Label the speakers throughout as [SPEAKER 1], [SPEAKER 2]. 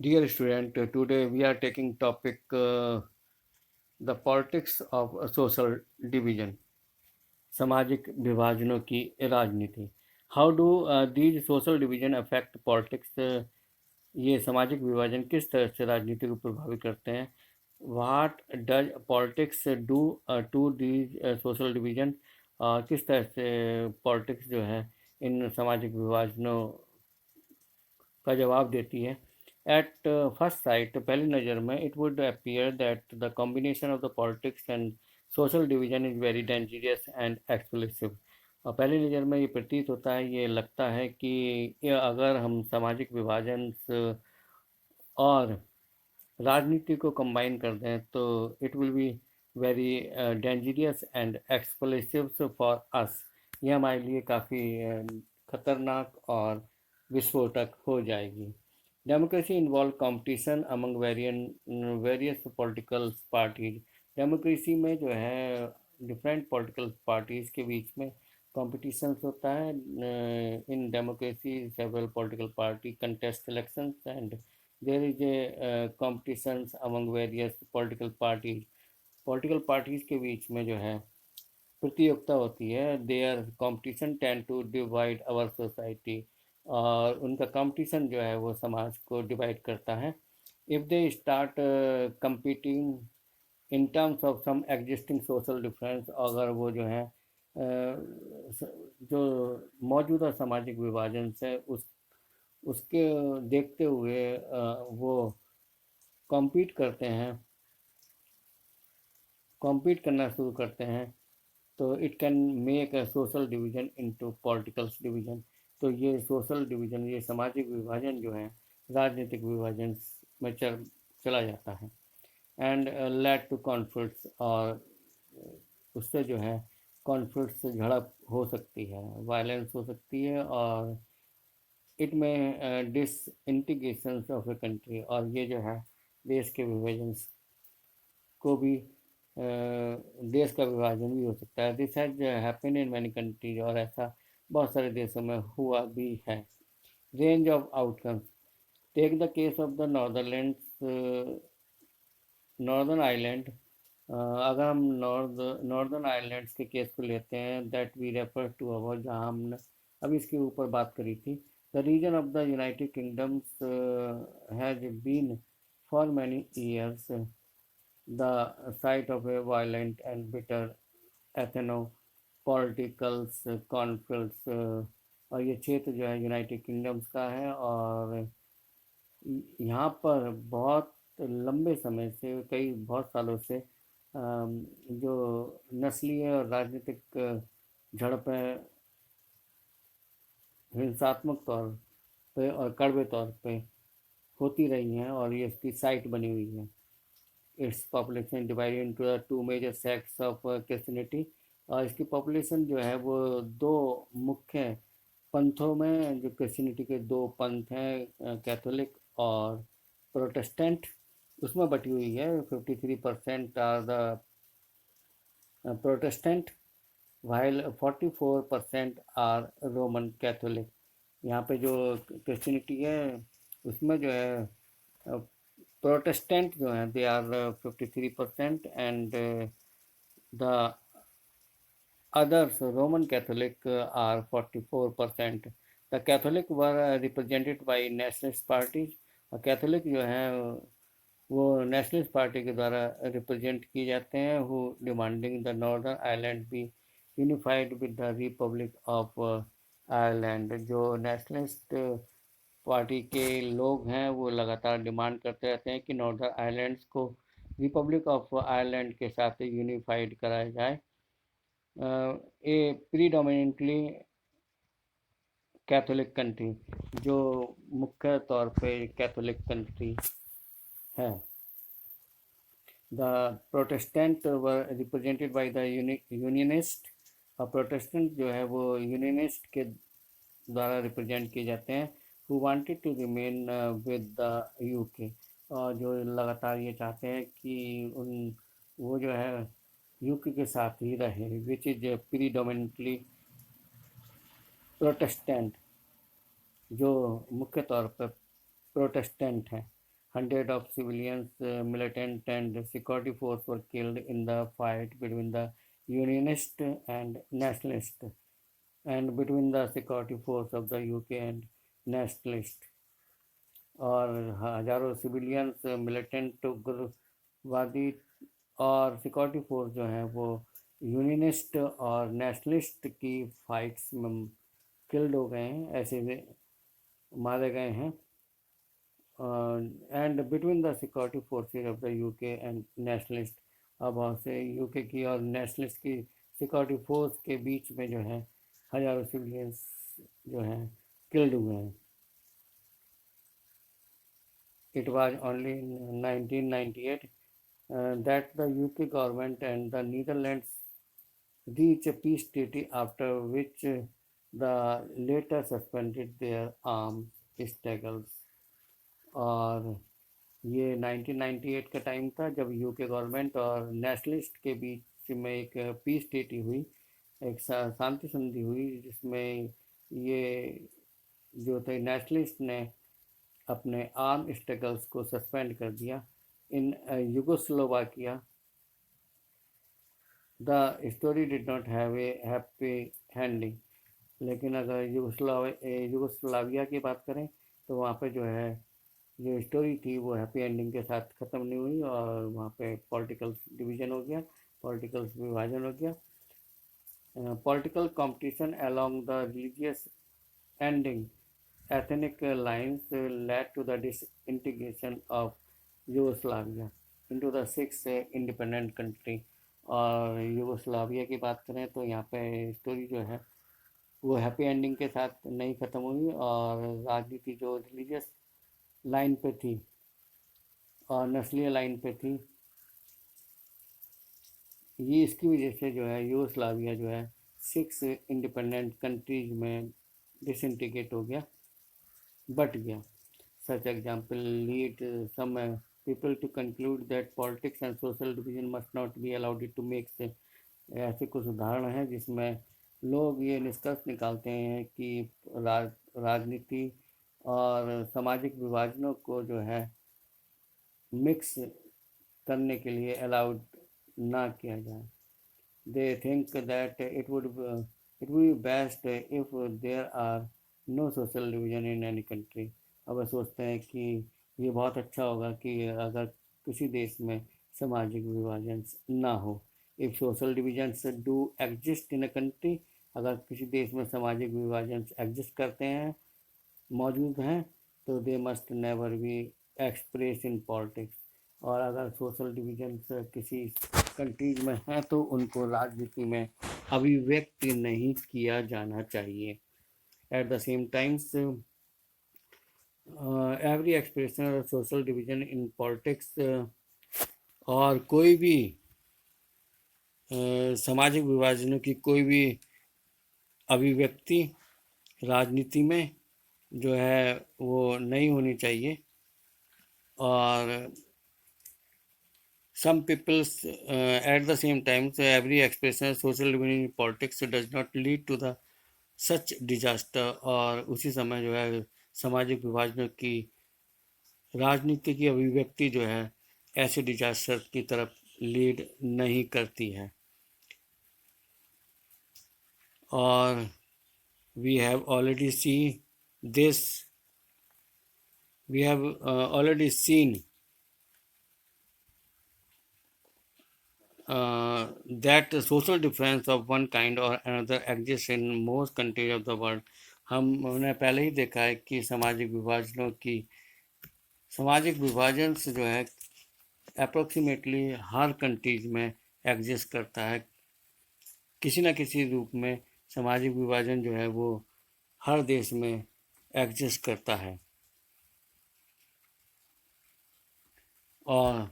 [SPEAKER 1] Dear student, today we are taking topic the politics of social division, सामाजिक विभाजनों की राजनीति. How do these social division affect politics? ये सामाजिक विभाजन किस तरह से राजनीति को प्रभावित करते हैं? What does politics do to these social division? किस तरह से पॉलिटिक्स जो है इन सामाजिक विभाजनों का जवाब देती है. एट फर्स्ट साइट, पहली नज़र में, it would appear that the combination of the politics and social division is very dangerous and explosive. और पहली नज़र में ये प्रतीत होता है, ये लगता है कि ये अगर हम सामाजिक विभाजन और राजनीति को कंबाइन कर दें तो it will be very dangerous and explosive for us. ये हमारे लिए काफ़ी खतरनाक और विस्फोटक हो जाएगी. Democracy involve competition among various political parties. Democracy में जो है डिफरेंट पॉलिटिकल पार्टीज के बीच में कॉम्पिटिशन होता है. In democracy several political party contest elections and there is a competitions among various political parties के बीच में जो है प्रतियोगिता होती है. There competition tend to divide our society, और उनका कंपटीशन जो है वो समाज को डिवाइड करता है. If they start competing in terms of some existing social difference, अगर वो जो है जो मौजूदा सामाजिक विभाजन से उसके देखते हुए वो कॉम्पीट करते हैं, कॉम्पीट करना शुरू करते हैं, तो it can make a social division into political division. तो ये सोशल डिवीजन, ये सामाजिक विभाजन जो है राजनीतिक विभाजन में चला जाता है. एंड लेड टू कॉन्फ्लिक्ट्स, और उससे जो है कॉन्फ्लिक्ट्स, झड़प हो सकती है, वायलेंस हो सकती है, और इट में डिसइंटीग्रेशन ऑफ ए कंट्री, और ये जो है देश के विभाजन को भी देश का विभाजन भी हो सकता है. This has happen in many countries, और ऐसा बहुत सारे देशों में हुआ भी है. Range of outcomes, take the case of the northern island. अगर हम नॉर्दर्न आइलैंड्स के केस को लेते हैं, that we refer to our, जहाँ हमने अभी इसके ऊपर बात करी थी. The region of the United Kingdoms has been for many years the site of a violent and bitter ethno-political conflicts. और ये क्षेत्र जो है यूनाइटेड किंगडम्स का है, और यहाँ पर बहुत लंबे समय से, कई बहुत सालों से जो नस्लीय और राजनीतिक झड़पें हिंसात्मक तौर पे और कड़वे तौर पे होती रही हैं, और ये इसकी साइट बनी हुई है. Its population divided into the two major sects of Christianity. और इसकी पॉपुलेशन जो है वो दो मुख्य पंथों में, जो क्रिश्चियनिटी के दो पंथ हैं, कैथोलिक और प्रोटेस्टेंट, उसमें बटी हुई है. 53% are the Protestant, while 44% are Roman Catholic. यहाँ पे जो क्रिश्चियनिटी है उसमें जो है प्रोटेस्टेंट जो हैं, they are 53%, and the others Roman Catholic are 44%. The Catholic were represented by nationalist parties. और कैथोलिक जो हैं वो नेशनलिस्ट पार्टी के द्वारा रिप्रेजेंट किए जाते हैं, who demanding the Northern Ireland be unified with the Republic of Ireland. जो नेशनलिस्ट पार्टी के लोग हैं वो लगातार डिमांड करते रहते हैं कि नॉर्दर्न आयरलैंड्स को रिपब्लिक ऑफ आयरलैंड के साथ यूनिफाइड कराया जाए. ए प्रीडोमिनेंटली कैथोलिक कंट्री, जो मुख्य तौर पे कैथोलिक कंट्री है. The Protestant were represented by the unionist. और प्रोटेस्टेंट जो है वो यूनियनिस्ट के द्वारा रिप्रेजेंट किए जाते हैं, who wanted to remain with the UK. और जो लगातार ये चाहते हैं कि उन वो जो है यूके के साथ ही रहे, विच इज प्रीडोमिनेंटली प्रोटेस्टेंट, जो मुख्य तौर पर प्रोटेस्टेंट हैं. Hundred of civilians, militant and security force were killed in the fight between the Unionist and Nationalist, and between the security force of the UK and Nationalist. और हजारों civilians, militant उग्रवादी और security force जो हैं वो unionist और nationalist की fights में किल्ड हो गए हैं, ऐसे मारे गए हैं. And between the security forces of the UK and nationalist, अब बहुत से यूके की और नेशनलिस्ट की सिक्योरिटी फोर्स के बीच में जो है हजारों सिविलियंस जो हैं किल्ड हुए हैं. It was only in 1998 that the UK government and the Netherlands reached a peace treaty, after which the later suspended their arms struggles. और ये 1998 का टाइम था जब यूके गवर्नमेंट और नेशनलिस्ट के बीच में एक पीस ट्रीटी हुई, एक शांति संधि हुई, जिसमें ये जो थे नेशनलिस्ट ने अपने आर्म स्ट्रगल्स को सस्पेंड कर दिया. In Yugoslavia the story did not have a happy ending. लेकिन अगर युगोस्लाविया की बात करें तो वहाँ पे जो है जो स्टोरी थी वो हैप्पी एंडिंग के साथ ख़त्म नहीं हुई, और वहाँ पे पॉलिटिकल डिवीज़न हो गया, पॉलिटिकल विभाजन हो गया. Political competition along the religious ending ethnic lines led to the disintegration of Yugoslavia into the six independent country. और यूगोस्लाविया की बात करें तो यहाँ पे स्टोरी जो है वो हैप्पी एंडिंग के साथ नहीं ख़त्म हुई, और राजनीति जो रिलीजियस लाइन पे थी और नस्लीय लाइन पे थी, ये इसकी वजह से जो है यूगोस्लाविया जो है 6 इंडिपेंडेंट कंट्रीज में डिसइंटीग्रेट हो गया, बट गया. Such example lead some people to conclude that politics and social division must not be allowed to make sense. ऐसे कुछ उदाहरण हैं जिसमें लोग ये निष्कर्ष निकालते हैं कि राजनीति और सामाजिक विभाजनों को जो है मिक्स करने के लिए अलाउड ना किया जाए. They think that it would be best if there are no social division in any country. अब वे सोचते हैं कि ये बहुत अच्छा होगा कि अगर किसी देश में सामाजिक विभाजन ना हो. If social divisions do exist in a country, अगर किसी देश में सामाजिक विभाजन एग्जिस्ट करते हैं, मौजूद हैं, तो they must never be express in politics. और अगर सोशल डिविजन्स किसी कंट्रीज में हैं तो उनको राजनीति में अभिव्यक्त नहीं किया जाना चाहिए. At the same times every expression of social division in politics, और कोई भी सामाजिक विभाजनों की कोई भी अभिव्यक्ति राजनीति में जो है वो नहीं होनी चाहिए. और some people's at the same time, so every expression of social division in politics does not lead to the such disaster. और उसी समय जो है सामाजिक विभाजनों की राजनीति की अभिव्यक्ति जो है ऐसे डिजास्टर की तरफ लीड नहीं करती है. और we have already seen this, we have already seen that social difference of one kind or another exists in most countries of the world. हमने पहले ही देखा है कि सामाजिक विभाजन से जो है अप्रोक्सीमेटली हर कंट्रीज में एग्जिस्ट करता है. किसी न किसी रूप में सामाजिक विभाजन जो है वो हर देश में एग्जिस्ट करता है. और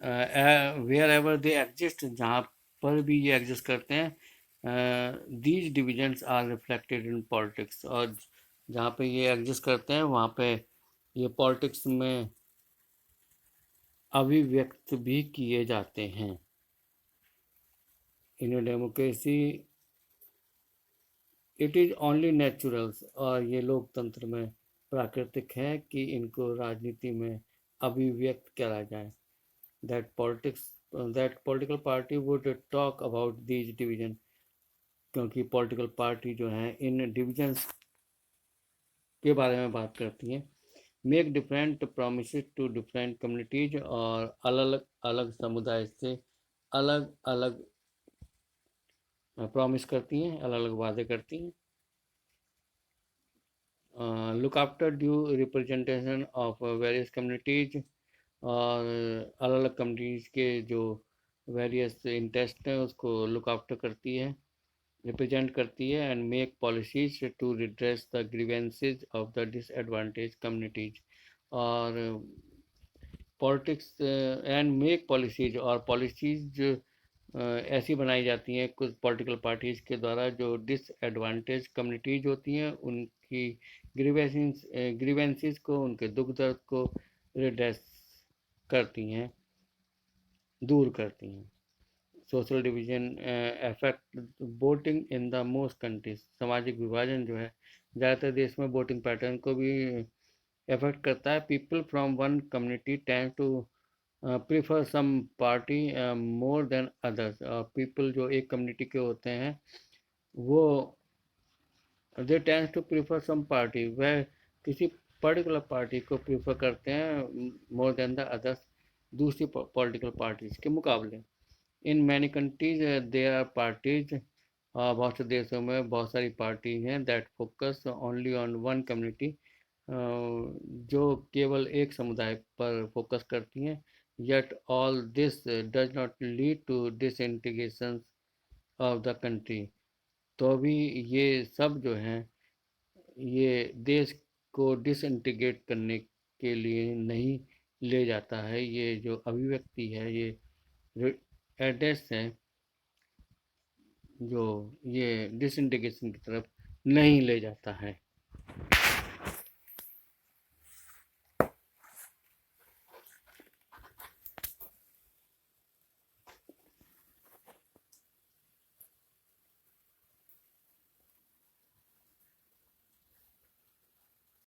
[SPEAKER 1] वेयर एवर दे एग्जिस्ट, जहाँ पर भी ये एग्जिस्ट करते हैं, these divisions are reflected in politics. और जहाँ पे ये एग्जिस्ट करते हैं वहाँ पे ये पॉलिटिक्स में अभिव्यक्त भी किए जाते हैं. In democracy it is only natural, और ये लोकतंत्र में प्राकृतिक है कि इनको राजनीति में अभिव्यक्त करा जाए। That politics that political party would talk about these division, क्योंकि पॉलिटिकल पार्टी जो है इन डिविजन्स के बारे में बात करती हैं। Make different promise to different communities, और अलग अलग समुदाय से अलग अलग प्रॉमिस करती हैं, अलग अलग वादे करती हैं। Look after due representation of various communities, और अलग अलग कम्युनिटीज़ के जो वेरियस इंटरेस्ट हैं उसको लुक आफ्टर करती है, रिप्रेजेंट करती है। And make policies to redress the grievances of the disadvantage communities, और पॉलिटिक्स एंड मेक पॉलिसीज, और पॉलिसीज ऐसी बनाई जाती हैं कुछ पॉलिटिकल पार्टीज़ के द्वारा जो डिसएडवांटेज कम्युनिटीज होती हैं उनकी ग्रीवेंसेस को, उनके दुख दर्द को रिड्रेस करती हैं, दूर करती हैं। Social division affect voting in the most countries, सामाजिक विभाजन जो है ज़्यादातर देश में वोटिंग पैटर्न को भी अफेक्ट करता है। People from one community tend to prefer some party more than others, people जो एक कम्युनिटी के होते हैं वो they tend to prefer some party, वह किसी पर्टिकुलर पार्टी को प्रीफर करते हैं मोर देन द अदर्स, दूसरी पॉलिटिकल पार्टीज के मुकाबले। In many countries there are parties, बहुत से देशों में बहुत सारी पार्टी हैं that focus only on one community, जो केवल एक समुदाय पर फोकस करती हैं। yet all this does not lead to disintegration of the country, तो भी ये सब जो हैं ये देश को डिसइंटीग्रेट करने के लिए नहीं ले जाता है। ये जो अभिव्यक्ति है, ये एड्रेस है, जो ये डिसइंटीग्रेशन की तरफ नहीं ले जाता है।